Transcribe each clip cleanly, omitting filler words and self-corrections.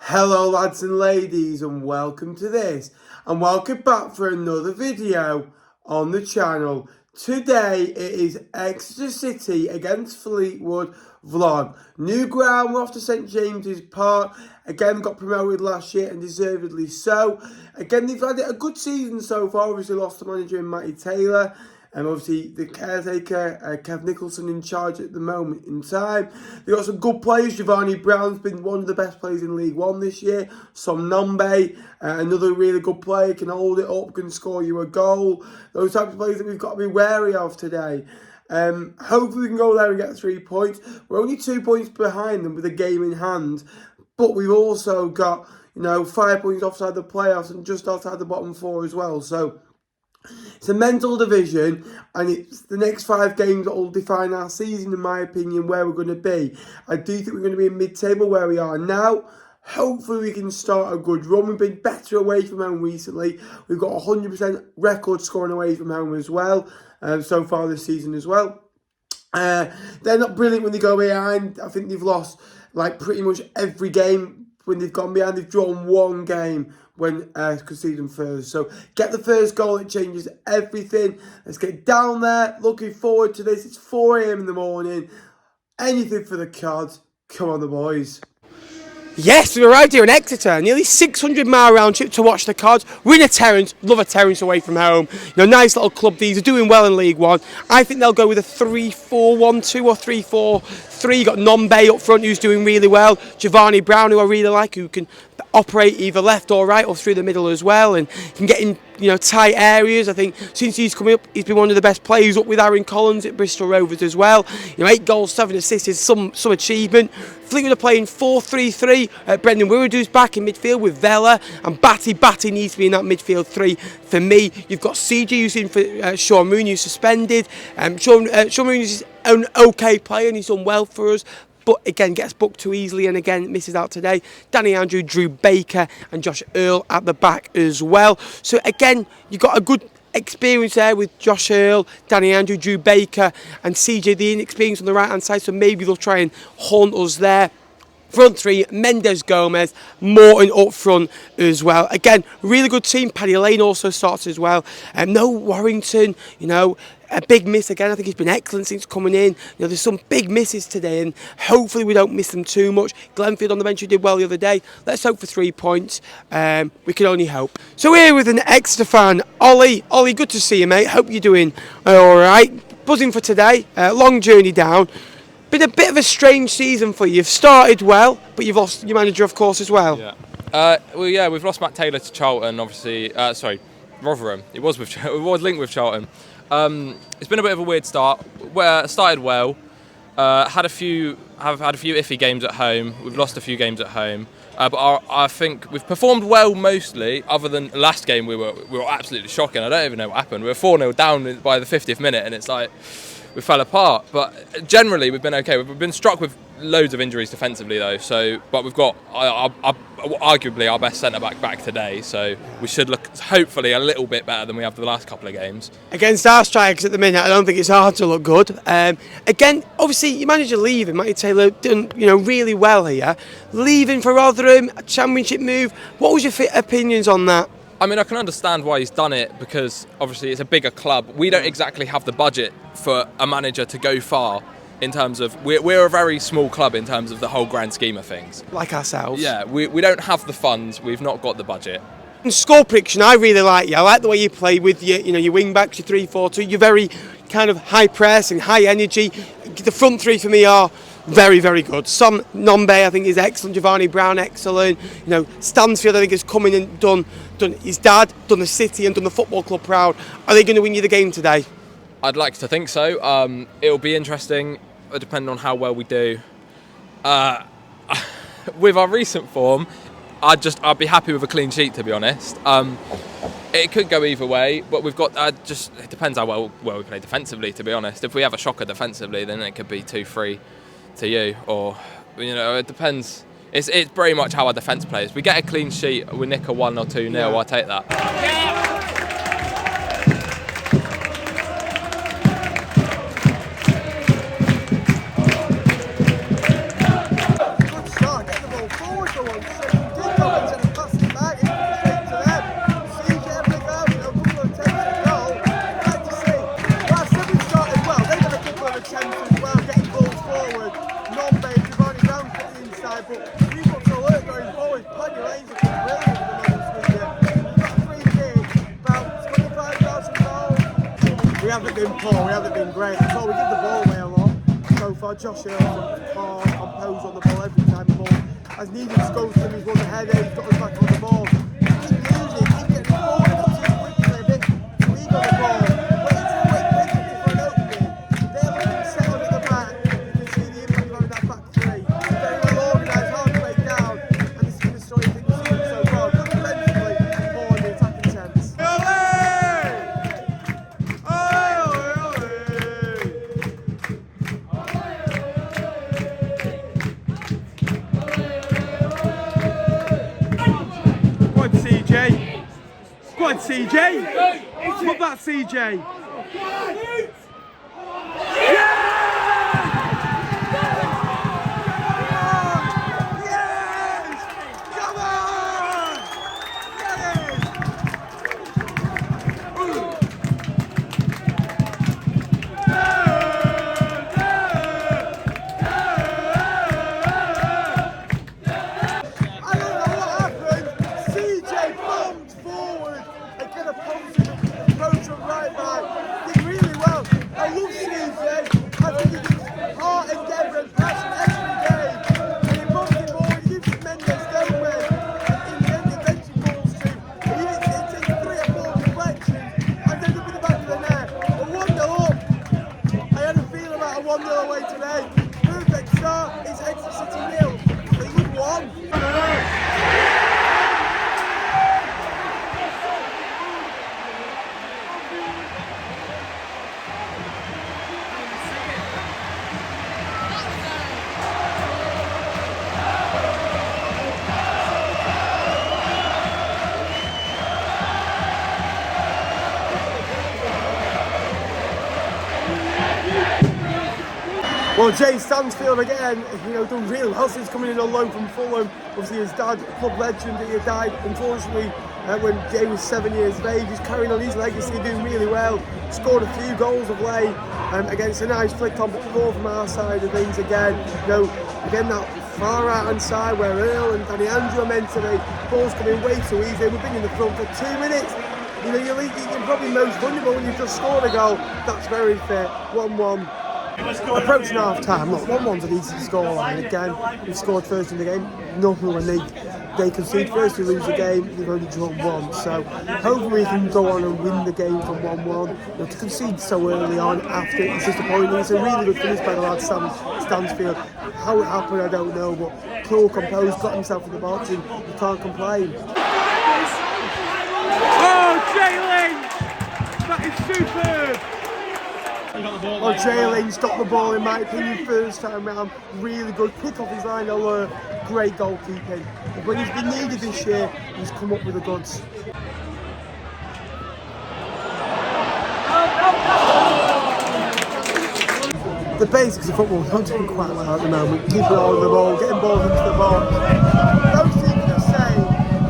Hello lads and ladies, and welcome to this and welcome back for another video on the channel. Today it is Exeter City against Fleetwood vlog. New ground, we're off to St James's Park. Again, got promoted last year and deservedly so. Again, they've had a good season so far. Obviously lost the manager in Matty Taylor. And obviously the caretaker, Kev Nicholson, in charge at the moment in time. They've got some good players. Giovanni Brown's been one of the best players in League One this year. Some Nambe, another really good player, can hold it up, can score you a goal. Those types of players that we've got to be wary of today. Hopefully we can go there and get 3 points. We're only 2 points behind them with a game in hand. But we've also got, 5 points offside the playoffs and just outside the bottom four as well. So it's a mental division, and it's the next 5 games that will define our season, in my opinion, where we're going to be. I do think we're going to be in mid-table where we are now. Hopefully we can start a good run. We've been better away from home recently. We've got 100% record scoring away from home as well, so far this season as well. They're not brilliant when they go behind. I think they've lost pretty much every game when they've gone behind. They've drawn 1 game when conceding first. So get the first goal, it changes everything. Let's get down there. Looking forward to this. It's 4 AM in the morning. Anything for the Cods. Come on, the boys. Yes, we arrived here in Exeter, nearly 600-mile round trip to watch the Cods. We're in a terrace, love a terrace away from home. Nice little club these, are doing well in League One. I think they'll go with a 3-4-1-2 or 3-4-3. Got Nambe up front who's doing really well. Giovanni Brown, who I really like, who can operate either left or right or through the middle as well, and can get in tight areas. I think since he's coming up, he's been one of the best players, up with Aaron Collins at Bristol Rovers as well. 8 goals, 7 assists is some achievement. Fleetwood are playing 4-3-3. Brendan Wiradou's back in midfield with Vela, and Batty needs to be in that midfield 3 for me. You've got CG who's in for Sean Mooney, who's suspended. Sean Mooney's an okay player and he's done well for us, but again gets booked too easily and again misses out today. Danny Andrew, Drew Baker and Josh Earl at the back as well. So again, you've got a good experience there with Josh Earl, Danny Andrew, Drew Baker and CJ, the inexperience on the right hand side, so maybe they'll try and haunt us there. Front 3, Mendes, Gomez, Morton up front as well. Again, really good team. Paddy Lane also starts as well. No Warrington, a big miss again. I think he's been excellent since coming in. There's some big misses today, and hopefully we don't miss them too much. Glenfield on the bench, who did well the other day. Let's hope for 3 points. We can only hope. So here with an Exeter fan, Ollie. Ollie, good to see you, mate. Hope you're doing all right. Buzzing for today. Long journey down. Been a bit of a strange season for you. You've started well, but you've lost your manager, of course, as well. Yeah. We've lost Matt Taylor to Charlton, obviously. Rotherham. It was linked with Charlton. It's been a bit of a weird start. Started well. Had a few iffy games at home. We've lost a few games at home. But I think we've performed well mostly, other than last game we were absolutely shocking. I don't even know what happened. We were 4-0 down by the 50th minute and it's like we fell apart. But generally we've been okay. We've been struck with loads of injuries defensively though. But we've got arguably our best centre back today. So we should look hopefully a little bit better than we have the last couple of games. Against our strikers at the minute, I don't think it's hard to look good. Again, obviously your manager leaving, Matty Taylor done really well here. Leaving for Rotherham, a championship move. What was your opinions on that? I mean, I can understand why he's done it because obviously it's a bigger club. We don't exactly have the budget for a manager to go far in terms of... We're a very small club in terms of the whole grand scheme of things. Like ourselves. Yeah, we don't have the funds. We've not got the budget. And score prediction, I really like you. I like the way you play with your wing backs, your 3-4-2. You're very kind of high press and high energy. The front 3 for me are very, very good. Some Nambe, I think, is excellent. Giovanni Brown, excellent. Stansfield, I think, has come in and done his dad, done the city and done the football club proud. Are they going to win you the game today? I'd like to think so. It'll be interesting, depending on how well we do. With our recent form, I'd be happy with a clean sheet, to be honest. It could go either way, but we've got it depends how well we play defensively, to be honest. If we have a shocker defensively, then it could be 2-3 to you, or it depends. It's very much how our defence plays. We get a clean sheet, we nick a 1 or 2-0. Yeah. I'll take that. Good start, get the ball forward for once. much alert going forward. Plenty of lanes have been brilliant at the moment this year. We've got 3 kids, about 25,000 goals. We haven't been poor, we haven't been great. So we give the ball away a lot. So far, Josh Earl calm, composed on the ball every time the ball has needed to go to him. He's won the header, he's got us back on the ball. Keep losing, keep getting forward a bit too quickly, a bit too eager on the ball. Wait for an opening. They're looking settled at the back. You can see the impact on that back three. Very well organised, hard to break down. And this is the story I think we've seen so far. Good defensively, poor in the attacking sense. Go on, CJ! Put that, CJ! Yes! Come on! I don't know what happened. CJ bombed forward and get a positive approach from right back. Did really well. I love CJ. I think he gives heart, endeavour and passion every game. And he bombs it forward. He gives it Mendes nowhere. In the end, eventually falls to. He takes 3 or 4 deflections and ends up in the back of the net. A 1-0 up. I had a feeling about a 1-0 away today. Perfect start. It's Exeter City 0. Fleetwood 1. Well, Jay Stansfield again, done really well since coming in on loan from Fulham. Obviously his dad, club legend, he had died unfortunately when Jay was 7 years of age. He's carrying on his legacy, doing really well. Scored a few goals of late against a nice flick on ball from our side of things again. Again that far right hand side where Earl and Danny Andrew are meant to be. Ball's coming way too easy. We've been in the front for 2 minutes. You're probably most vulnerable when you've just scored a goal. That's very fair. 1-1. Approaching half time, look, 1-1's an easy scoreline. Again, we've scored first in the game. Nothing when they concede first, we lose the game. They've only drawn 1, so hopefully we can go on and win the game from 1-1. To concede so early on after it's disappointing. It's a really good finish by the lad Stansfield. How it happened, I don't know, but cool, composed, got himself in the box, and you can't complain. Oh, Jalen! That is superb! Well, Jalen stopped the ball in my opinion first time round. Really good, quick off his line alert, great goalkeeping. When he's been needed this year, he's come up with the goods. The basics of football are not doing quite well at the moment. Keeping hold of the ball, getting balls into the box. Those things are saying,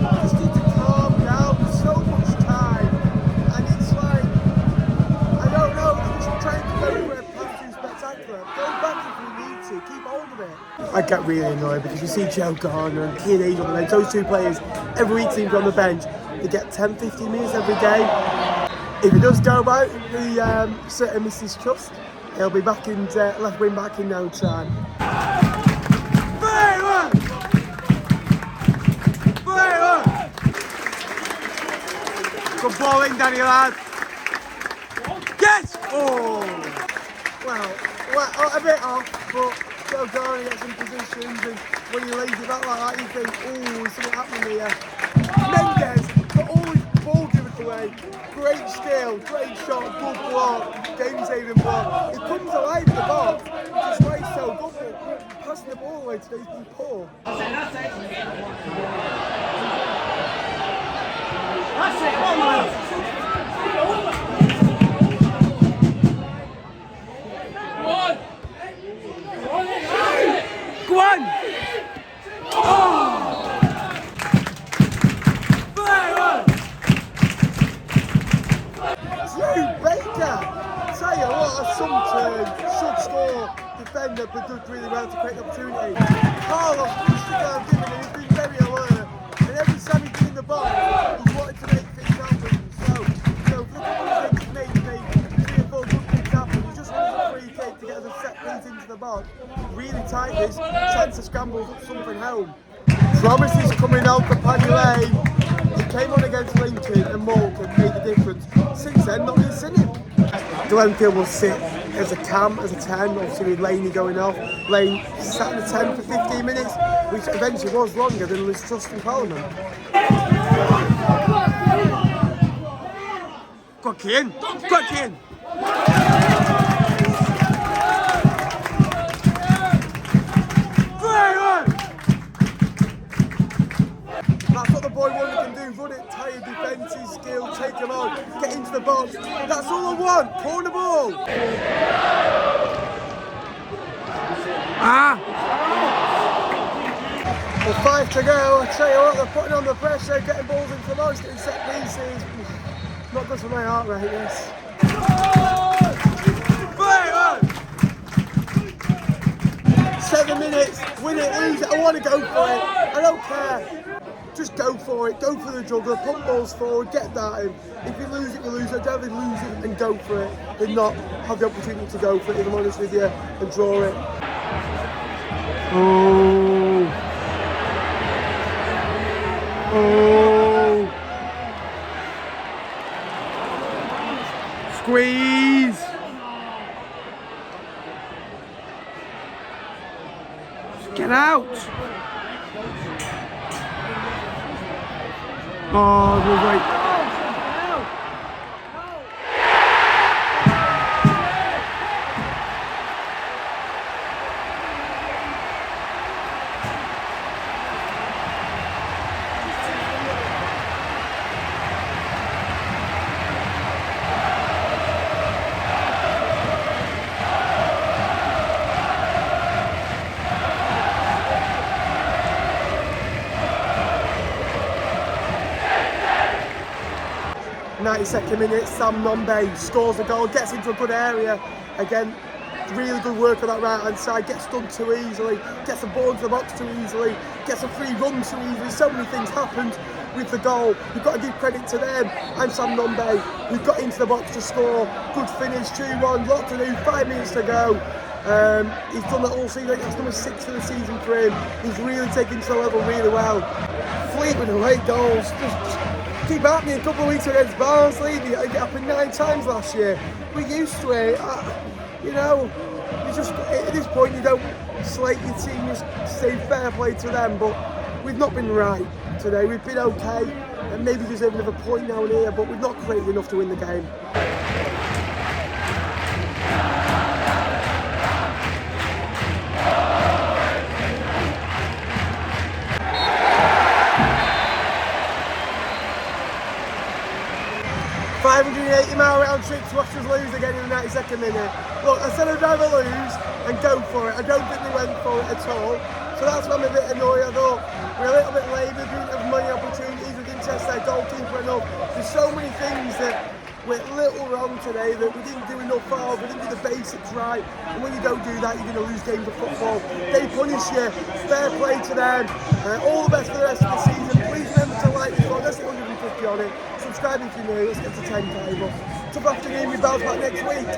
you just need to calm down. There's so much time, and it's like, I don't know, they're just trying to go everywhere past too spectacular. Go back if you need to, keep hold of it. I get really annoyed because you see Joe Garner and Keane Hayes on the bench. Those 2 players every week seem to be on the bench. They get 10-15 minutes every game. If it does go about the certain Mrs. Trust, he'll be back in left wing back in no time. Good ball in, Danny lad. Yes! Oh! Well, a bit off, but Joe Garner gets in positions, and when he lays it back like that, you think, oh, there's something happening here. Mendes, got all his ball given away. Great skill, great shot, good block, game-saving block. It comes alive in the box, which is why he's so good, but passing the ball away today has been poor. That's it, come on. Go on! Drew Baker! Tell you what, a some turn, should score, defend and they've done really well to create the opportunity. Carlos pushed it down, didn't he? He's been very alert, and every time he's been in the box, he's wanted to make things happen. So, you know, for the couple of things he's made 3 or 4 good things happen. He just wanted a free kick to get us a set piece into the box. Really tight this, chance to scramble up something home. Promise is coming out for Paddy Lane. He came on against Lincoln and Malcolm, made the difference. Since then, not really seen him. Glenfield will sit as a cam, as a 10, obviously with Laney going off. Lane sat in the 10 for 15 minutes, which eventually was longer than Liz Trust in Parliament. Go on, Cian! Go on, Cian! That's what the boy Wonder can do, run it, tired, defensive skill, take him on, get into the box. That's all I want, corner ball. Well, 5 to go, I tell you what, they're putting on the pressure, getting balls into the box, getting set pieces. Not good for my heart rate, this. 7 minutes, win it, lose it, I want to go for it, I don't care. Just go for it, go for the juggler, pump balls forward, get that in. If you lose it, you lose it. I'd rather lose it and go for it than not have the opportunity to go for it, if I'm honest with you, and draw it. Oh. Oh. Squeeze. Get out. Oh, we're right. 92nd minute, Sam Nombe scores a goal, gets into a good area. Again, really good work on that right hand side, gets done too easily, gets the ball into the box too easily, gets a free run too easily. So many things happened with the goal. You've got to give credit to them and Sam Nombe, who got into the box to score. Good finish, 2-1, lot to do, 5 minutes to go. He's done that all season. That's number 6 for the season for him. He's really taken to the level really well. Fleetwood away goals, just keep happening. A couple of weeks against Barnsley, it happened 9 times last year. We're used to it. You know, you just at this point you don't slate your team, just say fair play to them. But we've not been right today. We've been okay, and maybe deserve another point now and here, but we've not created enough to win the game. 580-mile round trip to watch us lose again in the 92nd minute. Look, I said I'd rather lose and go for it. I don't think they went for it at all. So that's why I'm a bit annoyed. I thought we're a little bit late, we didn't have many opportunities, we didn't test their goalkeeper enough. There's so many things that went a little wrong today, that we didn't do enough fouls, we didn't do the basics right. And when you don't do that, you're going to lose games of football. They punish you. Fair play to them. All the best for the rest of the season. Please remember to like this one. Let's get 150 on it. Subscribe if you're new. Let's get to 10K. Tough afternoon. We bounce back next week.